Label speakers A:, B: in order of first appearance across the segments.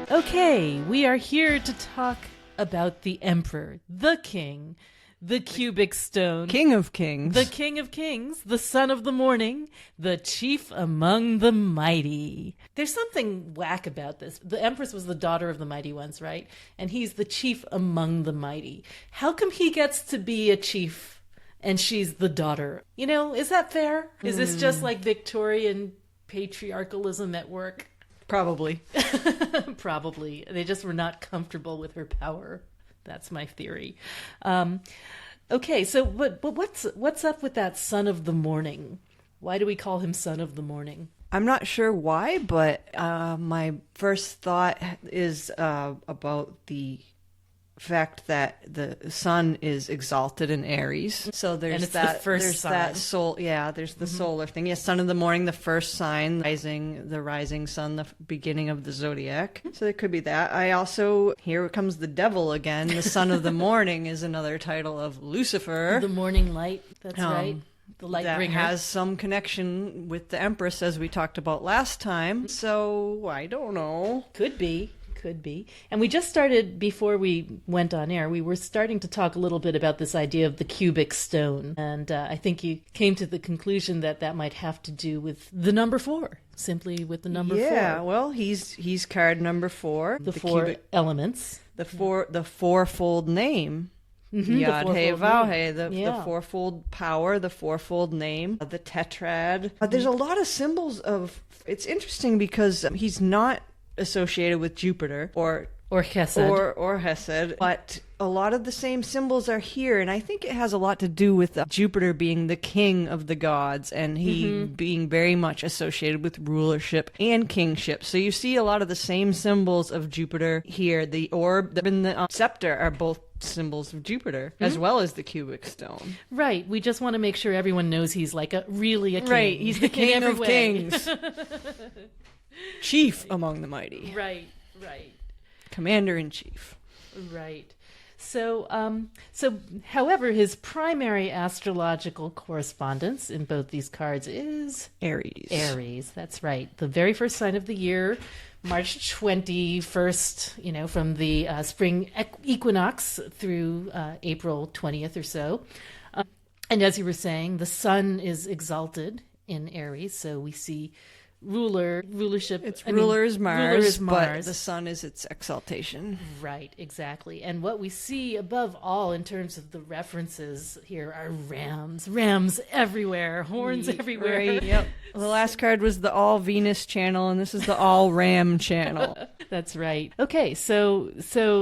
A: Okay, we are here to talk about the Emperor, the King, the cubic stone.
B: King of Kings.
A: The King of Kings, the Son of the Morning, the Chief among the Mighty. There's something whack about this. The Empress was the daughter of the Mighty Ones, right? And he's the Chief among the Mighty. How come he gets to be a chief and she's the daughter? You know, is that fair? Is this just like Victorian patriarchalism at work?
B: Probably.
A: Probably. They just were not comfortable with her power. That's my theory. Okay, so but what's up with that Son of the Morning? Why do we call him Son of the Morning?
B: I'm not sure why, but my first thought is about the fact that the sun is exalted in Aries. So there's
A: and it's
B: that
A: the first
B: there's
A: sign.
B: that there's the solar thing. Yes, Son of the Morning, the first sign, the rising sun, the beginning of the zodiac. So it could be that. I also, here comes the devil again. The Son of the Morning is another title of Lucifer.
A: The morning light, that's right. The light
B: that
A: bringer.
B: has some connection with the Empress, as we talked about last time. So I don't know.
A: Could be. And we just started, before we went on air, we were starting to talk a little bit about this idea of the cubic stone. And I think you came to the conclusion that that might have to do with the number 4, simply with the number 4.
B: Yeah, well, he's card number 4.
A: The 4 elements.
B: The fourfold name.
A: Mm-hmm,
B: Yad He Vav He, the
A: Yeah.
B: fourfold power, the fourfold name, the tetrad. There's a lot of symbols of... It's interesting because he's not associated with Jupiter or
A: Chesed.
B: or Hesed, but a lot of the same symbols are here, and I think it has a lot to do with Jupiter being the king of the gods, and he being very much associated with rulership and kingship. So you see a lot of the same symbols of Jupiter here. The orb and the scepter are both symbols of Jupiter, as well as the cubic stone.
A: Right. We just want to make sure everyone knows he's like really a king.
B: Right. He's the king
A: every
B: of
A: way.
B: kings. Chief among the mighty.
A: Right.
B: Commander-in-chief.
A: Right. So, however, his primary astrological correspondence in both these cards is
B: Aries.
A: Aries. That's right. The very first sign of the year, March 21st, from the spring equinox through April 20th or so. And as you were saying, the sun is exalted in Aries, so we see rulership.
B: Ruler is Mars,
A: Mars,
B: but the sun is its exaltation.
A: Right, exactly. And what we see above all in terms of the references here are rams everywhere, horns everywhere.
B: Right, yep. The last card was the all Venus channel, and this is the all Ram channel.
A: That's right. Okay, so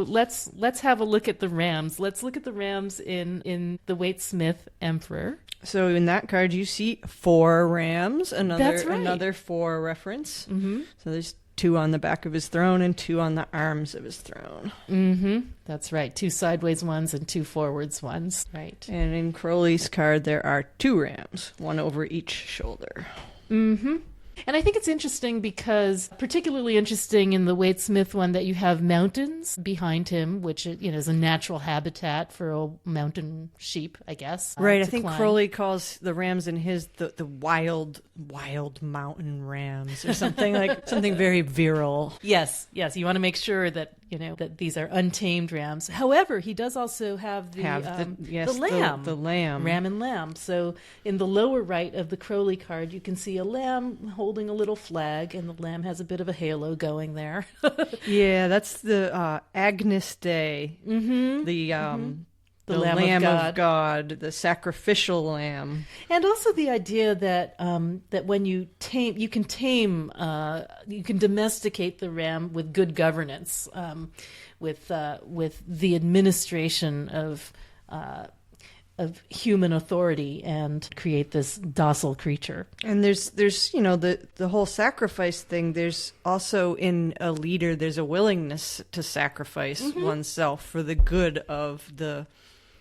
A: let's have a look at the rams. Let's look at the rams in the Waite-Smith Emperor.
B: So in that card, you see 4 rams,
A: That's right.
B: another 4 reference. Mm-hmm. So there's 2 on the back of his throne and 2 on the arms of his throne.
A: Mm-hmm. That's right. 2 sideways ones and 2 forwards ones. Right.
B: And in Crowley's card, there are 2 rams, 1 over each shoulder.
A: Mm-hmm. And I think it's interesting because, particularly interesting in the Waite-Smith one, that you have mountains behind him, which is a natural habitat for a mountain sheep, I guess.
B: Right, I
A: to
B: think
A: climb.
B: Crowley calls the rams in his the wild mountain rams or something like something very virile.
A: Yes. You want to make sure that that these are untamed rams. However, he does also have the lamb,
B: the lamb,
A: ram and lamb. So in the lower right of the Crowley card, you can see a lamb holding a little flag, and the lamb has a bit of a halo going there.
B: Yeah, that's the Agnus Dei, the Lamb of God, the sacrificial lamb,
A: and also the idea that that when you can domesticate the ram with good governance, with the administration of human authority, and create this docile creature.
B: And there's the whole sacrifice thing. There's also in a leader, there's a willingness to sacrifice oneself for the good of the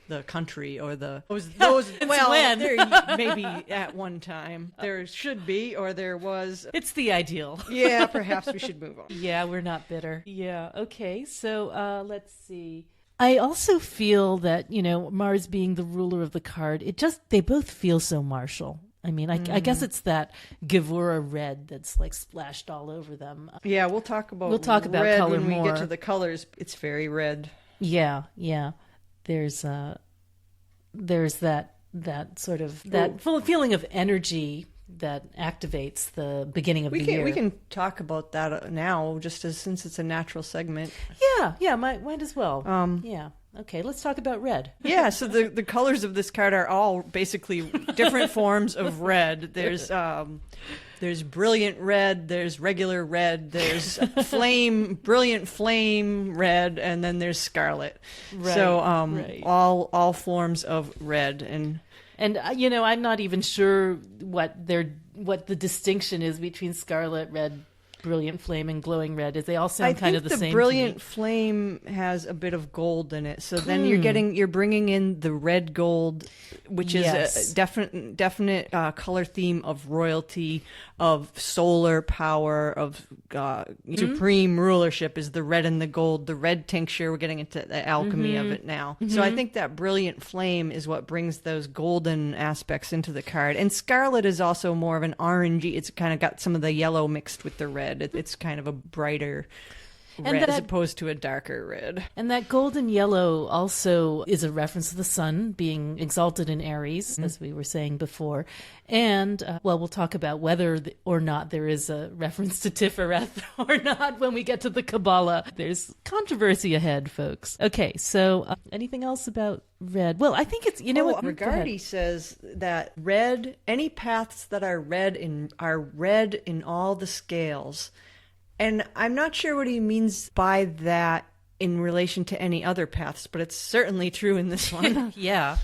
B: the country or the those
A: It's
B: well
A: when.
B: there maybe at one time there should be or there was.
A: It's the ideal.
B: Yeah, perhaps we should move on.
A: Yeah, we're not bitter. Yeah, okay. So let's see. I also feel that, Mars being the ruler of the card, they both feel so martial. I mean, I guess it's that Gevura red that's like splashed all over them.
B: Yeah, we'll talk about
A: red color
B: when we
A: more.
B: get to the colors. It's very red.
A: Yeah. There's that sort of that full feeling of energy that activates the beginning of the year.
B: We can talk about that now, just since it's a natural segment.
A: Yeah, might as well. Yeah. Okay, let's talk about red.
B: Yeah, so the colors of this card are all basically different forms of red. There's brilliant red, there's regular red, there's brilliant flame red, and then there's scarlet.
A: Right,
B: so
A: right.
B: all forms of red and
A: I'm not even sure what the distinction is between scarlet, red, brilliant flame, and glowing red. They all sound kind of the same. I think
B: the brilliant flame has a bit of gold in it, so then you're bringing in the red gold, which is a definite color theme of royalty, of solar power, of supreme rulership. Is the red and the gold, the red tincture. We're getting into the alchemy of it now. So I think that brilliant flame is what brings those golden aspects into the card. And scarlet is also more of an orangey. It's kind of got some of the yellow mixed with the red. It's kind of a brighter red as opposed to a darker red.
A: And that golden yellow also is a reference to the sun being exalted in Aries, as we were saying before. And, we'll talk about whether or not there is a reference to Tifereth or not when we get to the Kabbalah. There's controversy ahead, folks. Okay, so anything else about red? Well, I think it's, what?
B: Regardi says that any paths that are red in all the scales. And I'm not sure what he means by that in relation to any other paths, but it's certainly true in this one.
A: Yeah.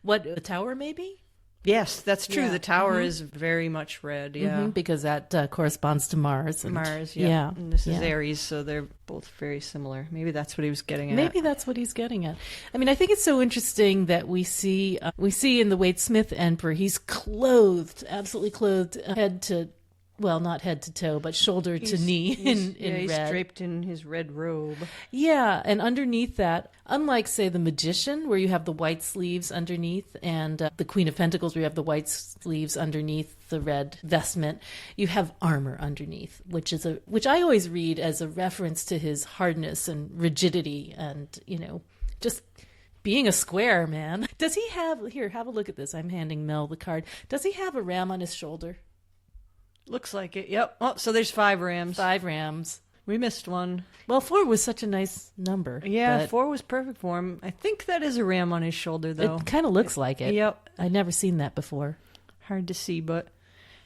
A: What, the tower maybe?
B: Yes, that's true. Yeah. The tower is very much red,
A: because that corresponds to Mars.
B: Mars, yeah. And this is Aries, so they're both very similar. Maybe that's what he was getting at.
A: Maybe that's what he's getting at. I mean, I think it's so interesting that we see in the Wade Smith Emperor, he's clothed, absolutely clothed, head to... Well, not head to toe, but shoulder to knee in
B: he's
A: red.
B: Draped in his red robe.
A: Yeah, and underneath that, unlike, say, the Magician, where you have the white sleeves underneath, and the Queen of Pentacles, where you have the white sleeves underneath the red vestment, you have armor underneath, which I always read as a reference to his hardness and rigidity and, just being a square, man. Does he have... Here, have a look at this. I'm handing Mel the card. Does he have a ram on his shoulder?
B: Looks like it, yep. Oh, so there's 5 rams.
A: 5 rams.
B: We missed one.
A: Well, 4 was such a nice number.
B: Yeah, 4 was perfect for him. I think that is a ram on his shoulder, though.
A: It kind of looks like it.
B: Yep.
A: I'd never seen that before.
B: Hard to see, but...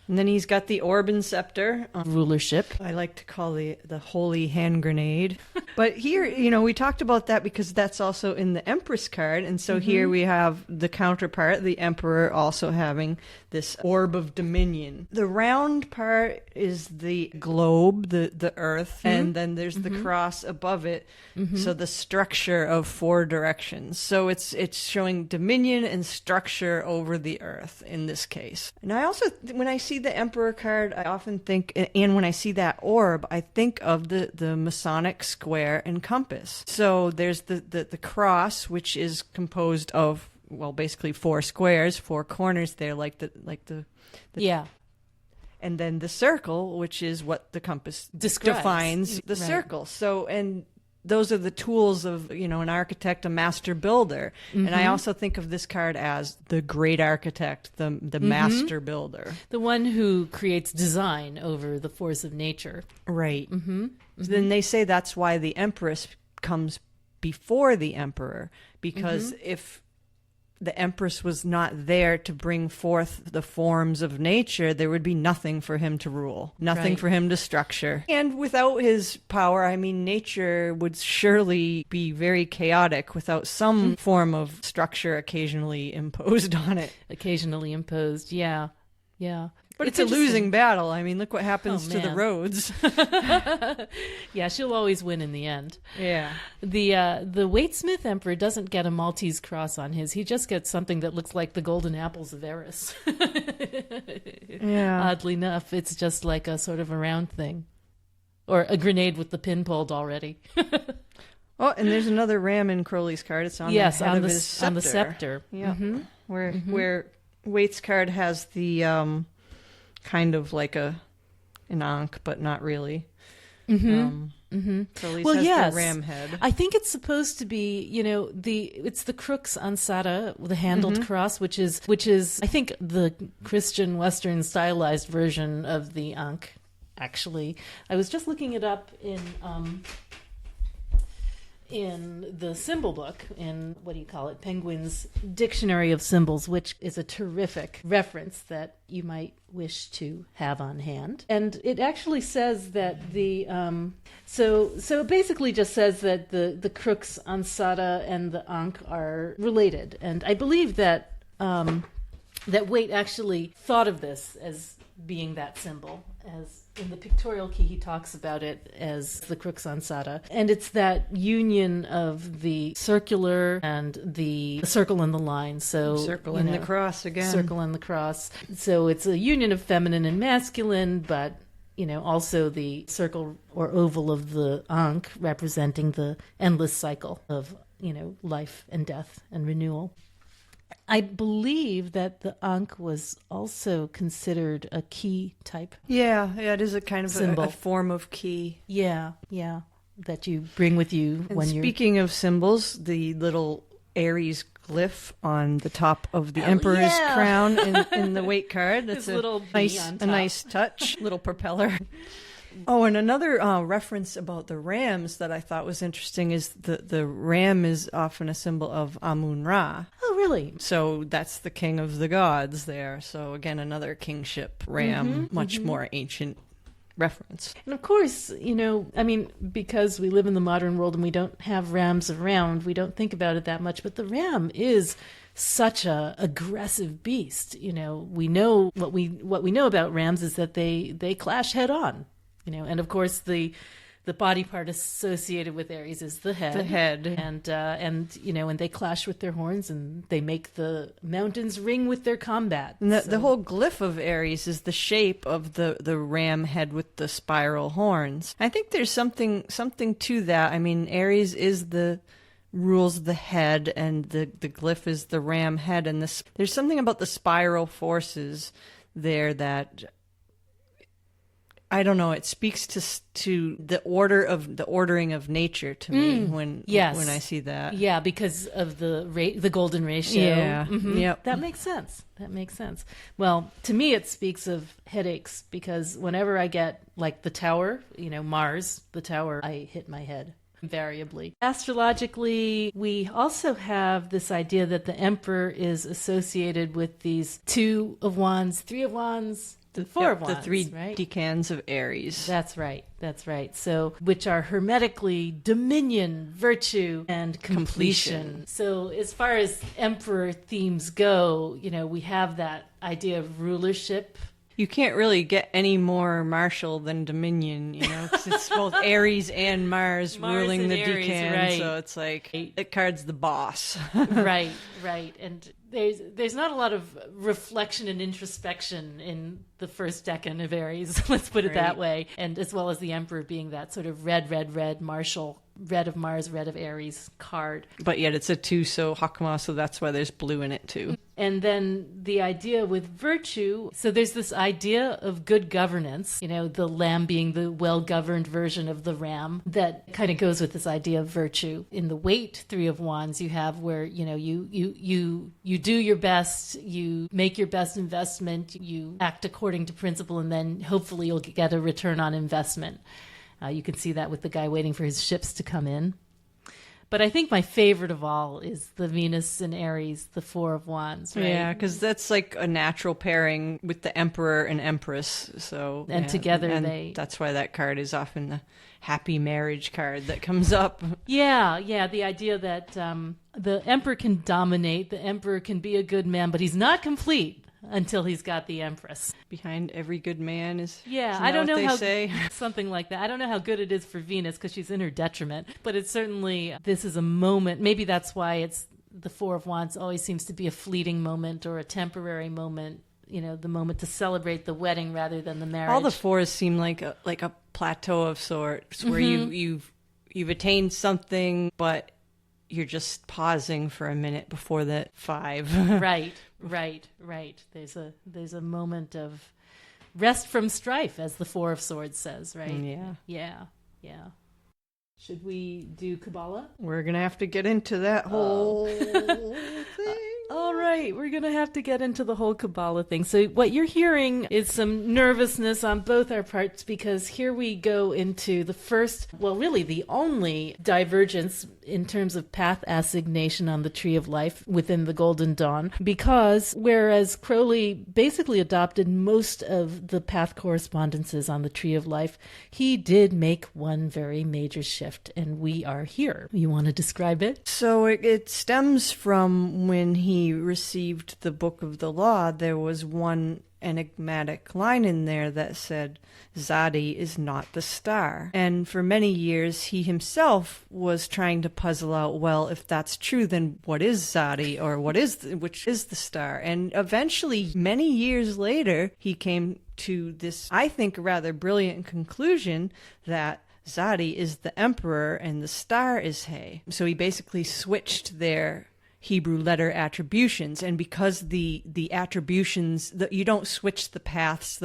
B: And then he's got the orb and scepter.
A: Rulership.
B: I like to call the holy hand grenade. But here, we talked about that because that's also in the Empress card. And so here we have the counterpart, the Emperor, also having this orb of dominion. The round part is the globe, the earth, and then there's the cross above it. So the structure of 4 directions. So it's showing dominion and structure over the earth in this case. And I also, when I see the Emperor card, I often think, and when I see that orb, I think of the Masonic square and compass. So there's the cross, which is composed of, well, basically 4 squares, 4 corners there, like the
A: yeah.
B: And then the circle, which is what the compass defines the circle. So, and those are the tools of, an architect, a master builder. And I also think of this card as the great architect, the master builder.
A: The one who creates design over the force of nature.
B: Right. Then they say that's why the Empress comes before the Emperor, because if the Empress was not there to bring forth the forms of nature, there would be nothing for him to rule, nothing for him to structure. And without his power, I mean, nature would surely be very chaotic without some form of structure occasionally imposed on it.
A: Occasionally imposed, yeah.
B: But it's a losing battle. I mean, look what happens to the roads.
A: Yeah, she'll always win in the end.
B: Yeah.
A: The Waitsmith Emperor doesn't get a Maltese cross on his. He just gets something that looks like the golden apples of Eris.
B: Yeah.
A: Oddly enough, it's just like a sort of a round thing. Or a grenade with the pin pulled already.
B: Oh, and there's another ram in Crowley's card. It's on the head of his scepter.
A: On the scepter.
B: Yeah. Where Waite's card has the kind of like an ankh, but not really. Crowley's has the ram head.
A: I think it's supposed to be, it's the crux ansata, the handled cross, which is I think the Christian Western stylized version of the ankh. Actually, I was just looking it up in the symbol book, in Penguin's Dictionary of Symbols, which is a terrific reference that you might wish to have on hand. And it actually says that the so it basically just says that the crux ansata and the ankh are related. And I believe that that Waite actually thought of this as being that symbol. As in the pictorial key, he talks about it as the crux ansata. And it's that union of the circular and the circle and the line. So
B: circle and the cross again.
A: Circle and the cross. So it's a union of feminine and masculine, but also the circle or oval of the ankh representing the endless cycle of, life and death and renewal. I believe that the ankh was also considered a key type.
B: Yeah, it is a kind of
A: symbol.
B: A form of key.
A: Yeah, that you bring with you
B: and
A: when you're...
B: Speaking of symbols, the little Aries glyph on the top of the Emperor's crown in the Waite card. That's a nice touch. Little propeller. Oh, and another reference about the rams that I thought was interesting is the ram is often a symbol of Amun-Ra.
A: Oh, really?
B: So that's the king of the gods there. So again, another kingship ram, much more ancient reference.
A: And of course, because we live in the modern world and we don't have rams around, we don't think about it that much, but the ram is such a aggressive beast. We know what we know about rams is that they clash head on. And of course the body part associated with Aries is the head.
B: The head.
A: And they clash with their horns and they make the mountains ring with their combat.
B: And the whole glyph of Aries is the shape of the ram head with the spiral horns. I think there's something to that. I mean, Aries rules the head, and the glyph is the ram head, and there's something about the spiral forces there that, I don't know, it speaks to the ordering of nature to me when I see that.
A: Yeah, because of the golden ratio.
B: Yeah.
A: Yep. That makes sense. Well, to me it speaks of headaches, because whenever I get like the tower, Mars, the tower, I hit my head invariably. Astrologically, we also have this idea that the emperor is associated with these 2 of wands, 3 of wands, the 4 of wands,
B: the 3
A: right?
B: decans of Aries.
A: That's right. So, which are hermetically dominion, virtue, and completion. So, as far as emperor themes go, we have that idea of rulership.
B: You can't really get any more martial than dominion, because it's both Aries and Mars ruling the
A: Aries,
B: decan.
A: right.
B: So it's like it card's the boss.
A: Right. And there's not a lot of reflection and introspection in the first decan of Aries, let's put it that way. And as well as the Emperor being that sort of red martial, red of Mars, red of Aries card.
B: But yet it's a 2, so Hakma, so that's why there's blue in it too.
A: And then the idea with virtue, so there's this idea of good governance, the lamb being the well-governed version of the ram, that kind of goes with this idea of virtue. In the Waite 3 of Wands, you have where, you do your best, you make your best investment, you act according to principle, and then hopefully you'll get a return on investment. You can see that with the guy waiting for his ships to come in. But I think my favorite of all is the Venus and Aries, the 4 of Wands, right?
B: Yeah, because that's like a natural pairing with the Emperor and Empress. So
A: together
B: that's why that card is often the happy marriage card that comes up.
A: Yeah, the idea that the Emperor can dominate, the Emperor can be a good man, but he's not complete until he's got the Empress.
B: Behind every good man is,
A: Yeah,
B: isn't
A: I
B: that
A: don't
B: what
A: know
B: they
A: how
B: say?
A: something like that. I don't know how good it is for Venus because she's in her detriment, but it's certainly, this is a moment. Maybe that's why it's the Four of Wands always seems to be a fleeting moment or a temporary moment. You know, the moment to celebrate the wedding rather than the marriage.
B: All the fours seem like a plateau of sorts where you've attained something, but you're just pausing for a minute before that 5.
A: Right. There's a moment of rest from strife, as the Four of Swords says, right? Yeah. Should we do Kabbalah?
B: We're going to have to get into that whole thing.
A: All right, we're going to have to get into the whole Kabbalah thing. So what you're hearing is some nervousness on both our parts because here we go into the first, well, really the only divergence in terms of path assignation on the Tree of Life within the Golden Dawn, because whereas Crowley basically adopted most of the path correspondences on the Tree of Life, he did make one very major shift, and we are here. You want to describe it?
B: So it stems from when he received the Book of the Law. There was one enigmatic line in there that said, Tzaddi is not the star. And for many years, he himself was trying to puzzle out, well, if that's true, then what is Tzaddi, or which is the star? And eventually, many years later, he came to this, I think, rather brilliant conclusion that Tzaddi is the emperor and the star is He. So he basically switched their Hebrew letter attributions, and because the attributions, you don't switch the paths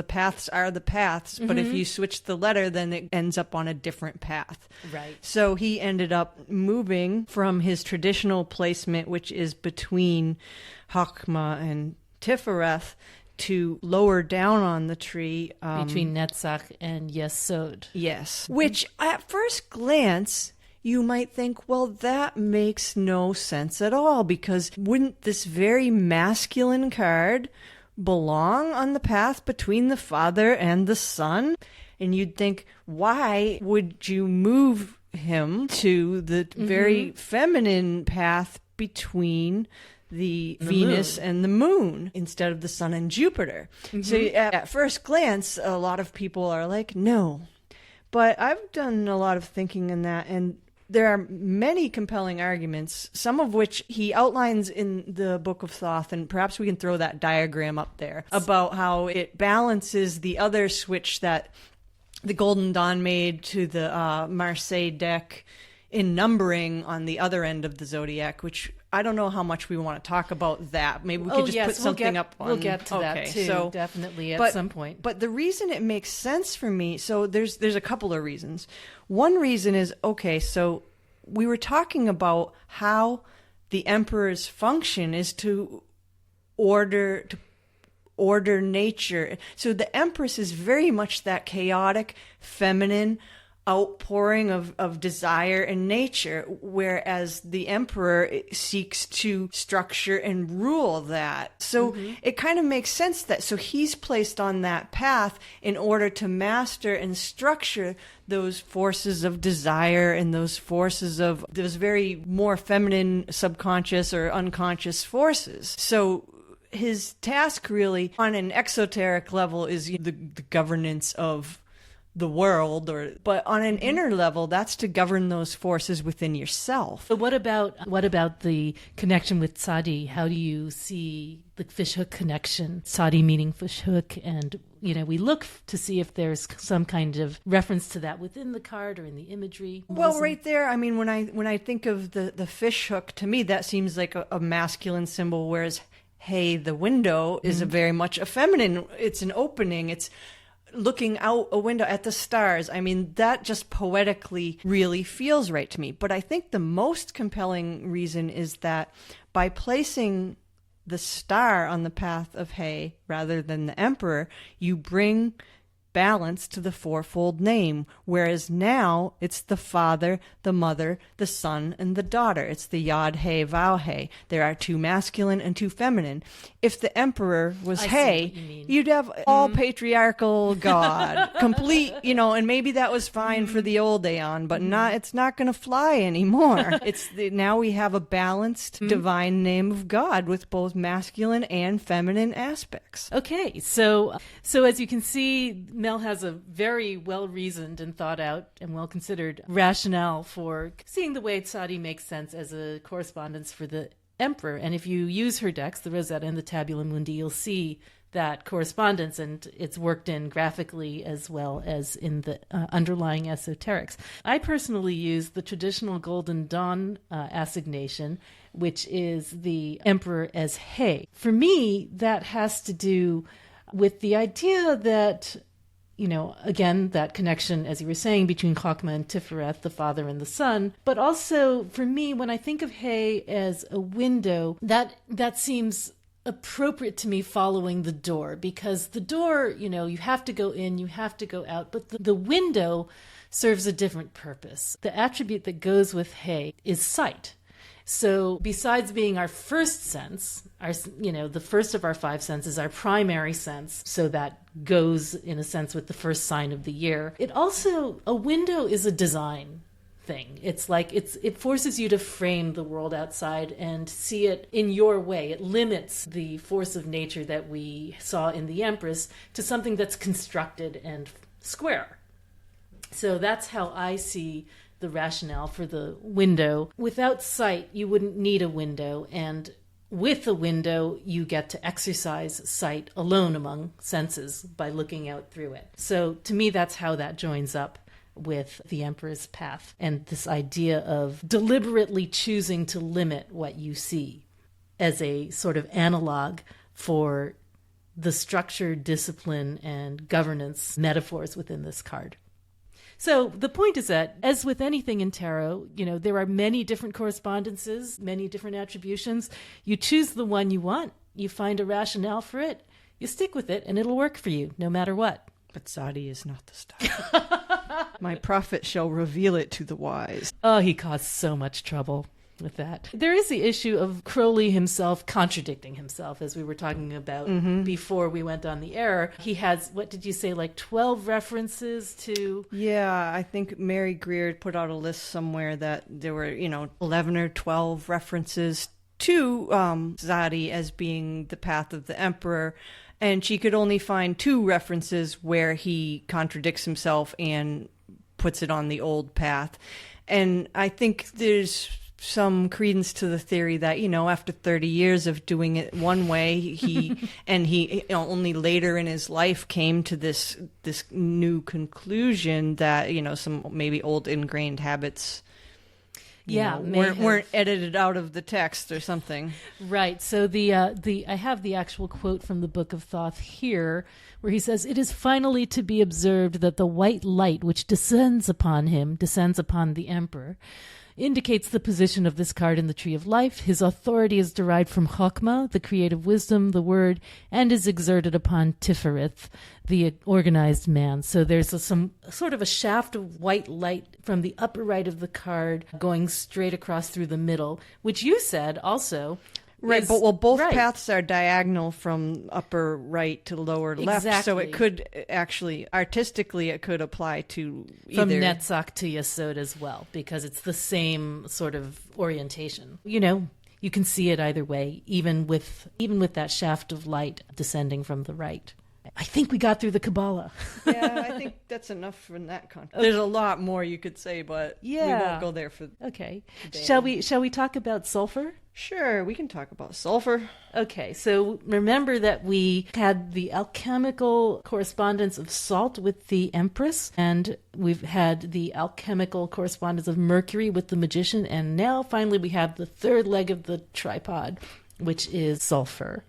B: are the paths, but if you switch the letter, then it ends up on a different path.
A: Right.
B: So he ended up moving from his traditional placement, which is between Chokmah and Tifereth, to lower down on the tree.
A: Between Netzach and Yesod.
B: Yes. Which, at first glance, you might think, well, that makes no sense at all, because wouldn't this very masculine card belong on the path between the Father and the Son? And you'd think, why would you move him to the very feminine path between the Venus and the Moon instead of the Sun and Jupiter? So at first glance, a lot of people are like, no. But I've done a lot of thinking in that, and there are many compelling arguments, some of which he outlines in the Book of Thoth, and perhaps we can throw that diagram up there, about how it balances the other switch that the Golden Dawn made to the Marseille deck in numbering on the other end of the zodiac, which I don't know how much we want to talk about that. Maybe we could just put something up on...
A: We'll get to that too, so, definitely at some point.
B: But the reason it makes sense for me, so there's a couple of reasons. One reason is, okay, so we were talking about how the emperor's function is to order nature. So the Empress is very much that chaotic, feminine outpouring of desire and nature, whereas the emperor seeks to structure and rule that. So it kind of makes sense that, so he's placed on that path in order to master and structure those forces of desire and those forces of those very more feminine subconscious or unconscious forces. So his task really on an exoteric level is the governance of the world, but on an inner level, that's to govern those forces within yourself.
A: So what about the connection with Tzaddi? How do you see the Fishhook connection? Tzaddi meaning Fishhook, and we look to see if there's some kind of reference to that within the card or in the imagery.
B: Well, right there, I mean, when I think of the Fishhook, to me that seems like a masculine symbol, whereas hey, the window is a very much a feminine. It's an opening. It's looking out a window at the stars. I mean, that just poetically really feels right to me. But I think the most compelling reason is that by placing the star on the path of He rather than the emperor, you bring balance to the fourfold name, whereas now it's the Father, the Mother, the Son, and the Daughter. It's the Yod He Vav He. There are two masculine and two feminine. If the emperor was He, you'd have all patriarchal God, complete, and maybe that was fine for the old Aeon, but it's not going to fly anymore. Now we have a balanced divine name of God with both masculine and feminine aspects.
A: Okay, so as you can see, Mel has a very well-reasoned and thought-out and well-considered rationale for seeing the way Tzaddi makes sense as a correspondence for the Emperor. And if you use her decks, the Rosetta and the Tabula Mundi, you'll see that correspondence, and it's worked in graphically as well as in the underlying esoterics. I personally use the traditional Golden Dawn assignation, which is the Emperor as He. For me, that has to do with the idea that, again, that connection, as you were saying, between Chokmah and Tifereth, the Father and the Son. But also, for me, when I think of He as a window, that seems appropriate to me following the door, because the door, you have to go in, you have to go out, but the window serves a different purpose. The attribute that goes with He is sight. So besides being our first sense, the first of our five senses, our primary sense, so that goes in a sense with the first sign of the year, a window is a design thing. It's like it forces you to frame the world outside and see it in your way. It limits the force of nature that we saw in the Empress to something that's constructed and square. So that's how I see the rationale for the window. Without sight, you wouldn't need a window, and with a window, you get to exercise sight alone among senses by looking out through it. So to me, that's how that joins up with the Emperor's path and this idea of deliberately choosing to limit what you see as a sort of analog for the structure, discipline, and governance metaphors within this card. So the point is that, as with anything in tarot, there are many different correspondences, many different attributions. You choose the one you want, you find a rationale for it, you stick with it, and it'll work for you no matter what.
B: But Tzaddi is not the style. My prophet shall reveal it to the wise.
A: Oh, he caused so much trouble with that. There is the issue of Crowley himself contradicting himself, as we were talking about before we went on the air. He has, what did you say, like 12 references to?
B: Yeah, I think Mary Greer put out a list somewhere that there were, 11 or 12 references to Tzaddi as being the path of the Emperor. And she could only find 2 references where he contradicts himself and puts it on the old path. And I think there's some credence to the theory that, after 30 years of doing it one way, he only later in his life came to this new conclusion that, some maybe old ingrained habits weren't edited out of the text or something.
A: Right. So I have the actual quote from the Book of Thoth here, where he says, "It is finally to be observed that the white light which descends upon the Emperor, indicates the position of this card in the Tree of Life. His authority is derived from Chokmah, the creative wisdom, the word, and is exerted upon Tifereth, the organized man." So there's some sort of a shaft of white light from the upper right of the card going straight across through the middle, which you said also.
B: Right, but both paths are diagonal from upper right to lower left, so it could actually, artistically, it could apply to either.
A: From Netzach to Yesod as well, because it's the same sort of orientation. You can see it either way, even with that shaft of light descending from the right. I think we got through the Kabbalah.
B: Yeah, I think that's enough from that context. There's a lot more you could say, but we won't go there for
A: Okay. Today. Shall we talk about sulfur?
B: Sure, we can talk about sulfur.
A: Okay, so remember that we had the alchemical correspondence of salt with the Empress, and we've had the alchemical correspondence of Mercury with the Magician, and now finally we have the third leg of the tripod, which is sulfur.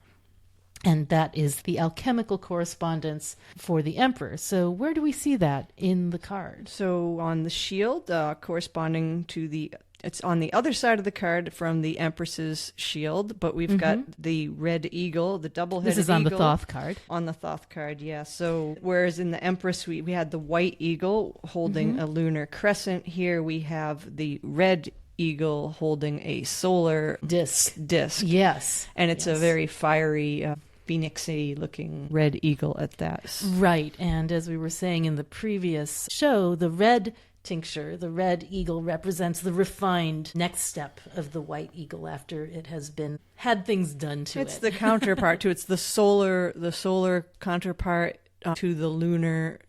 A: And that is the alchemical correspondence for the Emperor. So where do we see that in the card?
B: So on the shield, corresponding to the It's on the other side of the card from the Empress's shield, but we've got the red eagle, the double-headed eagle.
A: This is on the Thoth card.
B: On the Thoth card, yeah. So whereas in the Empress we had the white eagle holding a lunar crescent, here we have the red eagle holding a solar disc.
A: Yes.
B: And it's a very fiery, phoenixy looking red eagle at that.
A: Right. And as we were saying in the previous show, the red tincture, the red eagle, represents the refined next step of the white eagle after it has had things done to it.
B: It's the counterpart to it's the solar counterpart to the lunar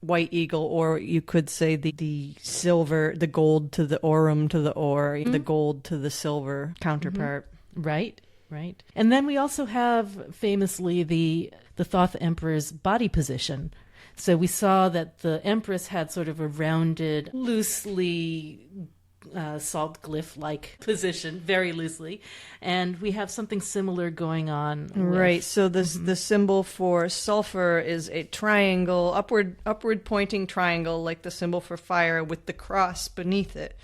B: white eagle, or you could say the silver, the gold to the aurum to the ore, the gold to the silver counterpart.
A: Right. And then we also have famously the Thoth Emperor's body position. So we saw that the Empress had sort of a rounded, loosely salt glyph-like position, very loosely. And we have something similar going on.
B: Right. So the symbol for sulfur is a triangle, upward pointing triangle, like the symbol for fire, with the cross beneath it.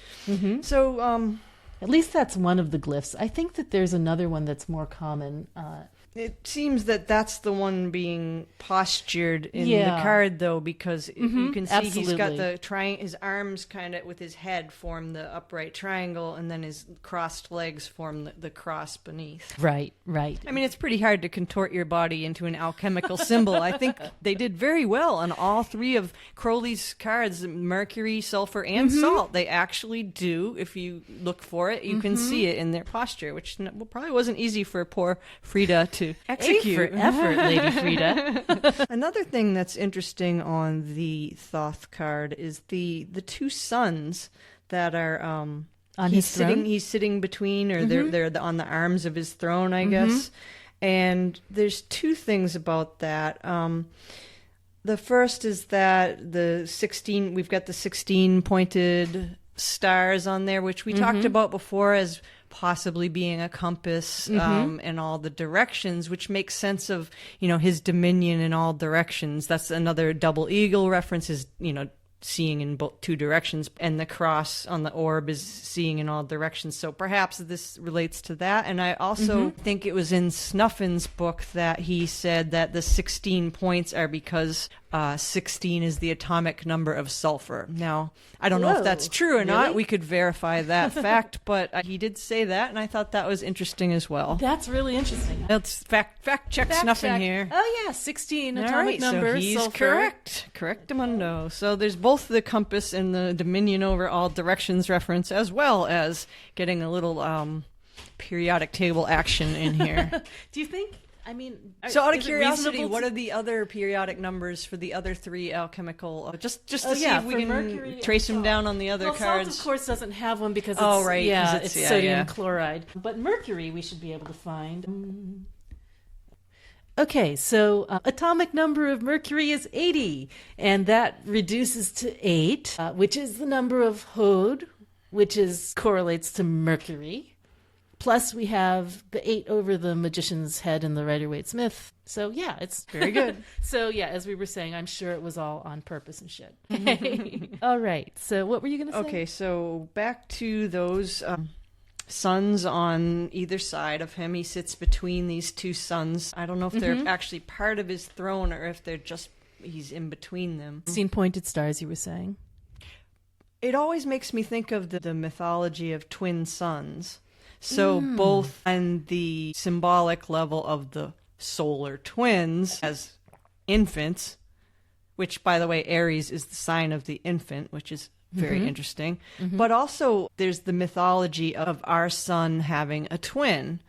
B: So
A: at least that's one of the glyphs. I think that there's another one that's more common.
B: It seems that that's the one being postured in the card, though, because you can see he's got the his arms kind of with his head form the upright triangle, and then his crossed legs form the cross beneath.
A: Right.
B: I mean, it's pretty hard to contort your body into an alchemical symbol. I think they did very well on all three of Crowley's cards, mercury, sulfur, and salt. They actually do, if you look for it, you can see it in their posture, which probably wasn't easy for poor Frida to execute.
A: A for effort, Lady Frida.
B: Another thing that's interesting on the Thoth card is the two suns that are
A: on his throne.
B: He's sitting between, or they're on the arms of his throne, I guess. And there's two things about that. The first is that we've got the 16 pointed stars on there, which we talked about before as possibly being a compass in all the directions, which makes sense of, his dominion in all directions. That's another double eagle reference, is, seeing in both two directions, and the cross on the orb is seeing in all directions. So perhaps this relates to that. And I also think it was in Snuffin's book that he said that the 16 points are because 16 is the atomic number of sulfur. Now, I don't know if that's true or not. We could verify that fact, but he did say that, and I thought that was interesting as well.
A: That's really interesting.
B: Let's fact check Snuffin here.
A: Oh, yeah, 16, atomic number,
B: so he's
A: sulfur.
B: Correct. Correctamundo. So there's both the compass and the dominion over all directions reference, as well as getting a little periodic table action in here.
A: Do you think...
B: so out of curiosity, what are the other periodic numbers for the other three alchemical? Just to see if we can trace them down on the other cards.
A: Salt, of course, doesn't have one because it's, it's sodium chloride. But mercury we should be able to find. Okay, so atomic number of mercury is 80, and that reduces to 8, which is the number of Hod, which correlates to mercury. Plus, we have the 8 over the magician's head in the Rider-Waite-Smith. So, yeah, it's very good. So, yeah, as we were saying, I'm sure it was all on purpose and shit. All right. So, what were you going to say?
B: Okay, so back to those suns on either side of him. He sits between these two suns. I don't know if they're actually part of his throne or if he's in between them.
A: 16 pointed stars, you were saying.
B: It always makes me think of the mythology of twin suns. So both on the symbolic level of the solar twins as infants, which, by the way, Aries is the sign of the infant, which is very interesting. But also there's the mythology of our sun having a twin,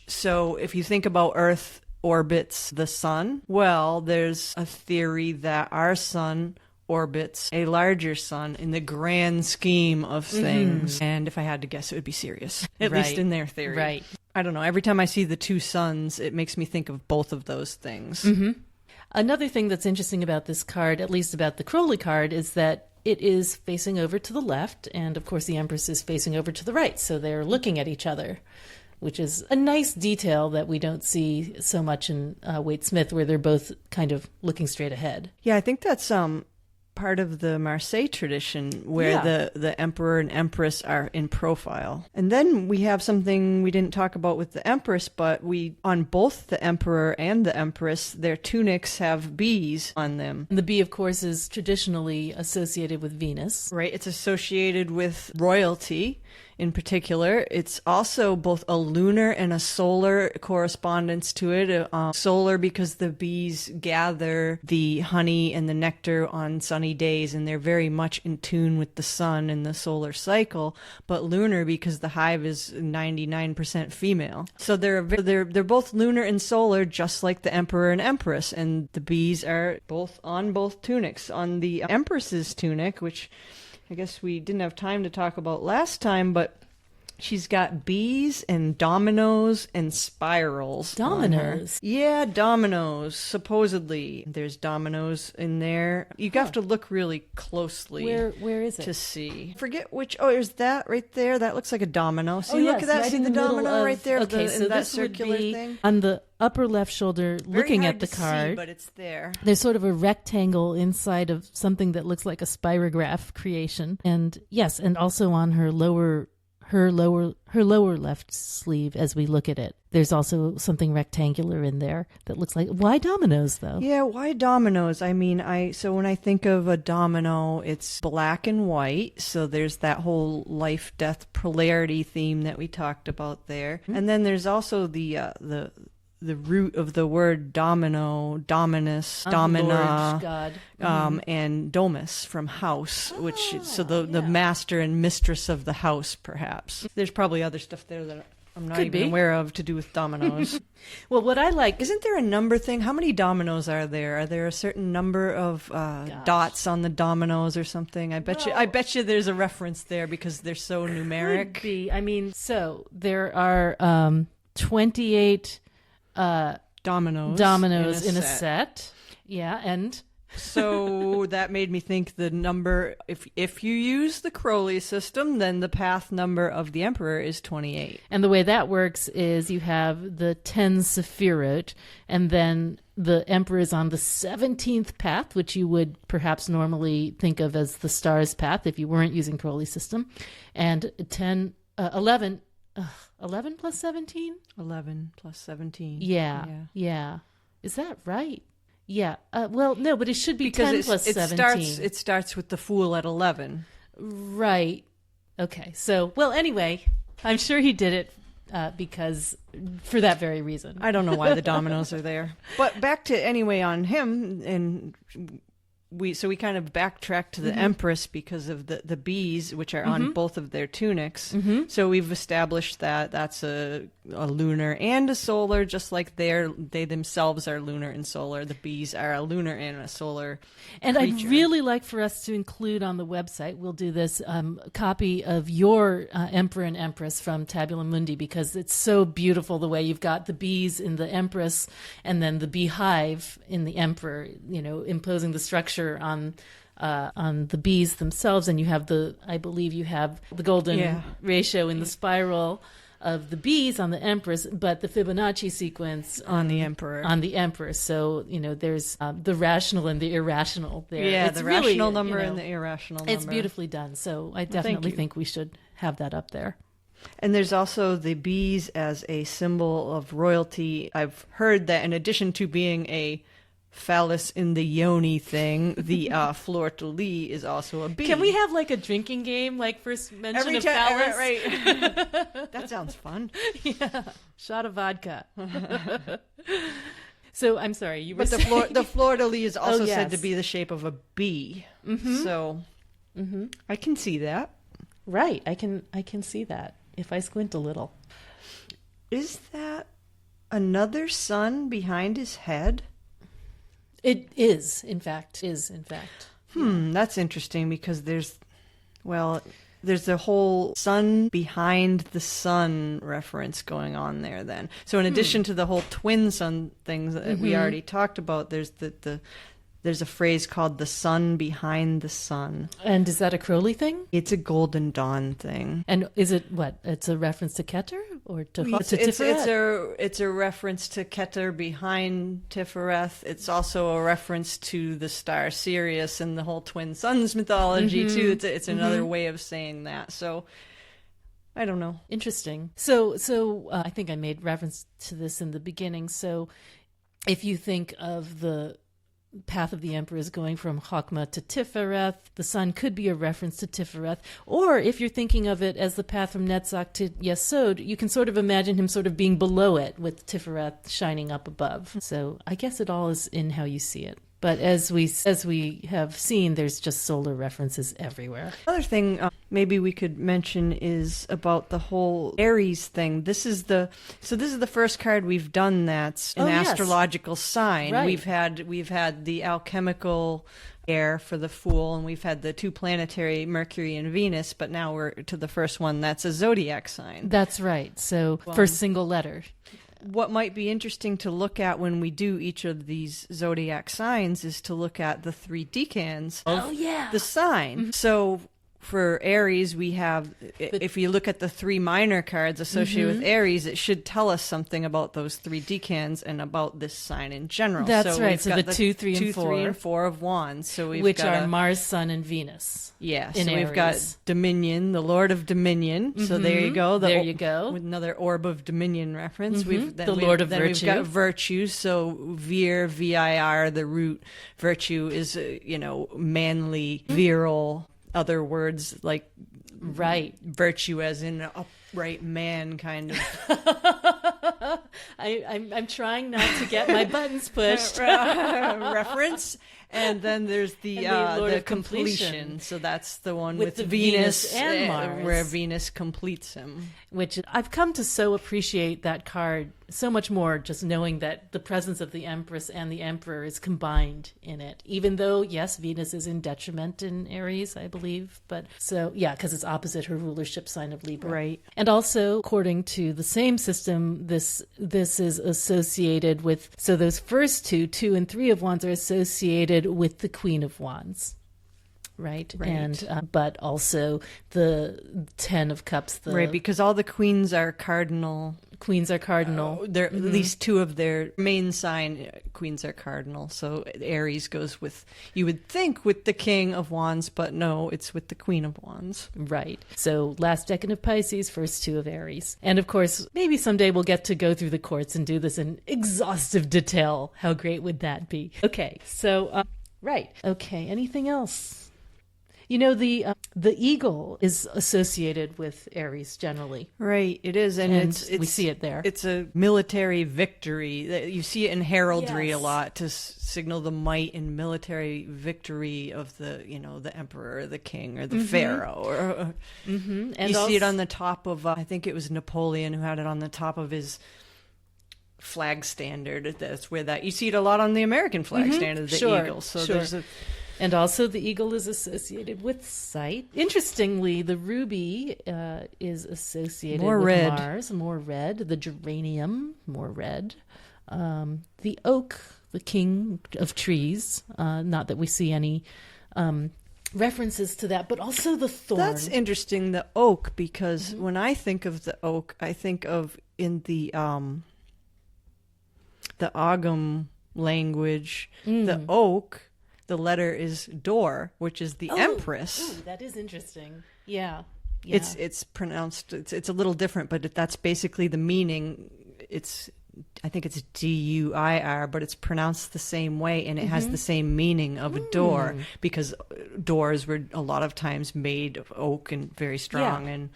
B: so if you think about Earth orbits the sun, well, there's a theory that our sun orbits a larger sun in the grand scheme of things. And if I had to guess, it would be Sirius, at least in their theory.
A: Right.
B: I don't know. Every time I see the two suns, it makes me think of both of those things.
A: Another thing that's interesting about this card, at least about the Crowley card, is that it is facing over to the left, and of course the Empress is facing over to the right, so they're looking at each other, which is a nice detail that we don't see so much in Waite-Smith, where they're both kind of looking straight ahead.
B: Yeah, I think that's part of the Marseille tradition where
A: Yeah.
B: the emperor and empress are in profile. And then we have something we didn't talk about with the empress, but on both the emperor and the empress, their tunics have bees on them.
A: And the bee, of course, is traditionally associated with Venus.
B: Right, it's associated with royalty in particular. It's also both a lunar and a solar correspondence to it. Solar because the bees gather the honey and the nectar on sunny days, and they're very much in tune with the sun and the solar cycle. But lunar because the hive is 99% female. So they're both lunar and solar, just like the emperor and empress. And the bees are both on both tunics. On the empress's tunic, which I guess we didn't have time to talk about last time, but she's got bees and dominoes and spirals.
A: Dominoes?
B: Yeah, dominoes, supposedly. There's dominoes in there. You have to look really closely.
A: Where is it?
B: To see. Forget which. Oh, is that right there? That looks like a domino. See,
A: yes,
B: look at that.
A: right
B: see
A: in
B: the
A: middle
B: domino
A: of-
B: right there?
A: Okay, so
B: that
A: this
B: circular
A: would be
B: thing?
A: on the upper left shoulder, looking
B: Very hard
A: at the
B: to see,
A: card.
B: but it's there.
A: There's sort of a rectangle inside of something that looks like a spirograph creation. And yes, and also on her lower left sleeve as we look at it. There's also something rectangular in there that looks like, why dominoes though?
B: Yeah, why dominoes? I mean, so when I think of a domino, it's black and white. So there's that whole life death polarity theme that we talked about there.
A: Mm-hmm.
B: And then there's also the root of the word domino, dominus, domina,
A: Lord God.
B: and domus from house, which so the master and mistress of the house, perhaps. There's probably other stuff there that I'm not
A: Could
B: even
A: be.
B: aware of to do with dominoes.
A: Well, what I like
B: Isn't there a number thing? How many dominoes are there? Are there a certain number of dots on the dominoes or something? I bet you there's a reference there because they're so numeric.
A: could be. I mean, so there are 28
B: Dominoes
A: in a set. Yeah, and
B: So that made me think the number, if you use the Crowley system, then the path number of the Emperor is 28.
A: and the way that works is you have the 10 Sephirot, and then the Emperor is on the 17th path, which you would perhaps normally think of as the stars path if you weren't using Crowley system, and 11 plus 17?
B: 11 plus 17.
A: Yeah. Is that right? Yeah. Well, no, but it should be
B: Because
A: 10 plus 17.
B: It starts with the Fool at 11.
A: Right. Okay. So, well, anyway, I'm sure he did it because for that very reason.
B: I don't know why the dominoes are there. But back to anyway on him, and we kind of backtrack to the Empress because of the bees, which are on both of their tunics. So we've established that that's a lunar and a solar, just like they themselves are lunar and solar. The bees are a lunar and a solar
A: And
B: creature.
A: I'd really like for us to include on the website, we'll do this, a copy of your Emperor and Empress from Tabula Mundi, because it's so beautiful the way you've got the bees in the Empress and then the beehive in the Emperor, imposing the structure on the bees themselves. And you have I believe you have the golden ratio in the spiral of the bees on the Empress, but the Fibonacci sequence
B: on the Emperor.
A: So, there's the rational and the irrational there.
B: Yeah,
A: It's
B: the
A: really,
B: rational number and the irrational number.
A: It's beautifully done. So I definitely think we should have that up there.
B: And there's also the bees as a symbol of royalty. I've heard that in addition to being a phallus in the yoni thing, the fleur-de-lis is also a bee.
A: Can we have like a drinking game, like first mention
B: Every
A: of
B: time,
A: phallus?
B: right? That sounds fun.
A: Yeah, shot of vodka. So I'm sorry, you were
B: But
A: saying...
B: the fleur-de-lis is also
A: yes.
B: said to be the shape of a bee. So I can see that.
A: Right, I can see that if I squint a little.
B: Is that another sun behind his head?
A: It is, in fact.
B: That's interesting because there's the whole sun behind the sun reference going on there then. So in addition to the whole twin sun things that we already talked about, there's the There's a phrase called the sun behind the sun.
A: And is that a Crowley thing?
B: It's a Golden Dawn thing.
A: And is it what? It's a reference to Keter or to
B: Tiferet? It's a reference to Keter behind Tifereth. It's also a reference to the star Sirius and the whole twin suns mythology too. It's another way of saying that. So I don't know.
A: Interesting. So I think I made reference to this in the beginning. So if you think of the path of the Emperors going from Chokmah to Tifereth, the sun could be a reference to Tifereth. Or if you're thinking of it as the path from Netzach to Yesod, you can sort of imagine him sort of being below it with Tifereth shining up above. So I guess it all is in how you see it. But as we have seen, there's just solar references everywhere.
B: Another thing maybe we could mention is about the whole Aries thing. This is the first card we've done that's an astrological sign.
A: Right.
B: We've had the alchemical air for the Fool, and we've had the two planetary Mercury and Venus, but now we're to the first one that's a zodiac sign.
A: That's right. So first single letter.
B: What might be interesting to look at when we do each of these zodiac signs is to look at the 3 decans of the sign. So for Aries, we have, if you look at the 3 minor cards associated with Aries, it should tell us something about those 3 decans and about this sign in general.
A: That's right. So the 2, 3, and 4.
B: 2, 3, and 4 of Wands. So
A: which are Mars, Sun, and Venus.
B: Yeah.
A: So
B: we've got Dominion, the Lord of Dominion. So there you go.
A: There you go.
B: With another Orb of Dominion reference.
A: The Lord of Virtue.
B: We've got Virtue. So Vir, V-I-R, the root. Virtue is, manly, virile. Other words like virtue as in an upright man kind of.
A: I'm trying not to get my buttons pushed.
B: Reference. And then there's the
A: Lord of
B: completion. So that's the one
A: with
B: the
A: Venus and Mars,
B: where Venus completes him.
A: Which I've come to so appreciate that card so much more, just knowing that the presence of the Empress and the Emperor is combined in it. Even though, yes, Venus is in detriment in Aries, I believe. But so, yeah, because it's opposite her rulership sign of Libra.
B: Right.
A: And also, according to the same system, this is associated with, so those first 2 and 3 of Wands are associated with the Queen of Wands. Right. And but also the 10 of Cups.
B: Right, because all the queens are cardinal.
A: Queens are cardinal.
B: At least 2 of their main sign queens are cardinal. So Aries goes with, you would think, with the King of Wands, but no, it's with the Queen of Wands.
A: Right. So last decan of Pisces, first 2 of Aries. And of course, maybe someday we'll get to go through the courts and do this in exhaustive detail. How great would that be? Okay. So, right. Okay. Anything else? The eagle is associated with Aries generally.
B: Right, it is, and
A: we see it there.
B: It's a military victory. You see it in heraldry a lot to signal the might and military victory of the emperor, or the king, or the pharaoh. Or
A: And
B: you see it on the top of, I think it was Napoleon who had it on the top of his flag standard. That's where you see it a lot on the American flag standard, the eagle. So there's
A: and also the eagle is associated with sight. Interestingly, the ruby is associated with Mars, more red. The geranium, more red. The oak, the king of trees. Not that we see any references to that, but also the thorn.
B: That's interesting, the oak, because when I think of the oak, I think of in the Ogham language, the oak. The letter is door, which is the Empress.
A: Ooh, that is interesting. Yeah.
B: It's pronounced. It's a little different, but that's basically the meaning. I think it's D-U-I-R, but it's pronounced the same way, and it has the same meaning of a door, because doors were a lot of times made of oak and very strong. And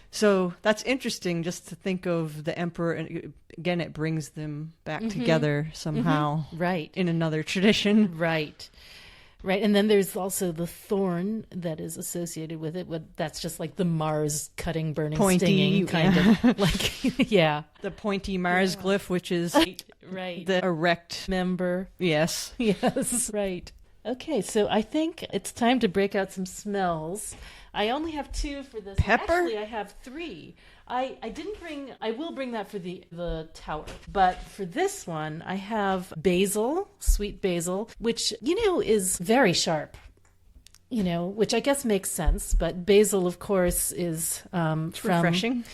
B: so that's interesting just to think of the emperor. And again, it brings them back together somehow.
A: Right.
B: In another tradition.
A: Right. Right, and then there's also the thorn that is associated with it. That's just like the Mars cutting, burning,
B: pointy,
A: stinging kind of. Like, yeah.
B: The pointy Mars glyph, which is
A: right.
B: the erect
A: member.
B: Yes.
A: Yes, right. Okay, so I think it's time to break out some smells. I only have 2 for this.
B: Pepper?
A: Actually, I have 3. I didn't bring, I will bring that for the tower. But for this one, I have basil, sweet basil, which, is very sharp. Which I guess makes sense. But basil, of course, is from
B: refreshing.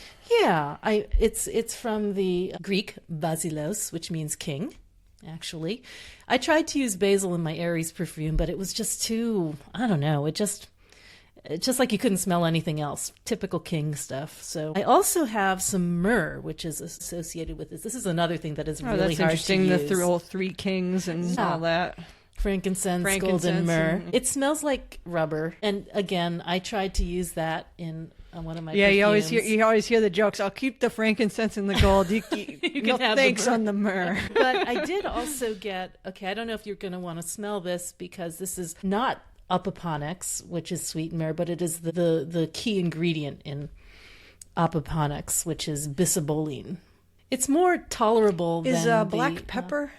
A: Yeah, it's from the Greek basilos, which means king. Actually, I tried to use basil in my Aries perfume, but it was just too, I don't know, it's just like you couldn't smell anything else. Typical king stuff. So I also have some myrrh, which is associated with this. This is another thing that is really
B: that's
A: hard
B: interesting.
A: to use.
B: The whole 3 kings and all that.
A: Frankincense, golden myrrh. It smells like rubber. And again, I tried to use that in one of my perfumes.
B: You always hear the jokes. I'll keep the frankincense and the gold. You
A: can have
B: thanks
A: the
B: on the myrrh.
A: But I did also get, I don't know if you're going to want to smell this because this is not apoponyx, which is sweet myrrh, but it is the key ingredient in apoponyx, which is bisabolene. It's more tolerable than
B: Is black pepper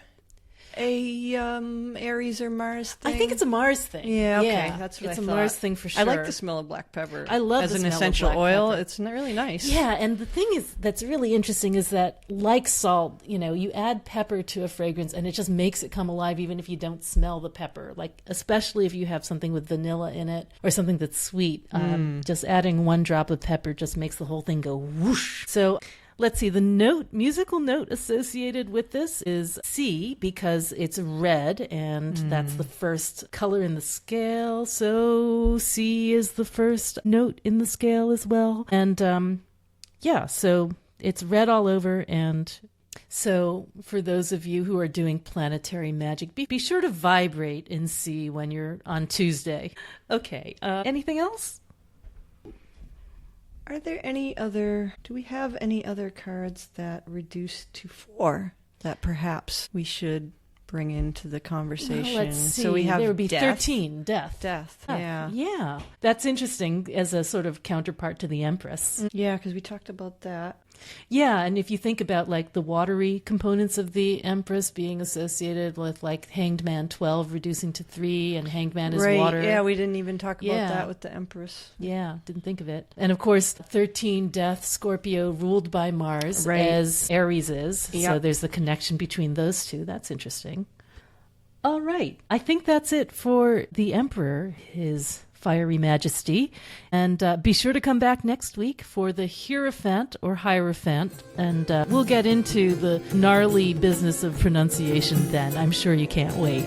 B: a Aries or Mars thing?
A: I think it's a Mars thing.
B: Yeah, okay. That's what I thought.
A: It's a Mars thing for sure.
B: I like the smell of black pepper.
A: I love
B: as
A: the
B: an
A: smell of
B: essential
A: black
B: oil.
A: pepper.
B: It's really nice.
A: Yeah, and the thing that's really interesting is that, like salt, you add pepper to a fragrance and it just makes it come alive even if you don't smell the pepper. Like, especially if you have something with vanilla in it or something that's sweet. Just adding 1 drop of pepper just makes the whole thing go whoosh. So let's see, the musical note associated with this is C, because it's red, and that's the first color in the scale. So C is the first note in the scale as well. And so it's red all over. And so for those of you who are doing planetary magic, be sure to vibrate in C when you're on Tuesday. Okay, anything else?
B: Are there do we have any other cards that reduce to 4 that perhaps we should bring into the conversation?
A: Well, let's see.
B: So we have
A: there would be
B: death.
A: 13, death.
B: Death, yeah.
A: Yeah. That's interesting as a sort of counterpart to the Empress.
B: Yeah, because we talked about that.
A: Yeah, and if you think about like the watery components of the Empress being associated with like Hanged Man 12 reducing to 3 and Hanged Man is water.
B: Yeah, we didn't even talk about that with the Empress.
A: Yeah, didn't think of it. And of course, 13 death, Scorpio ruled by Mars as Aries is. Yep. So there's the connection between those two. That's interesting. All right. I think that's it for the Emperor, his fiery majesty. And be sure to come back next week for the Hierophant or Hierophant. And we'll get into the gnarly business of pronunciation then. I'm sure you can't wait.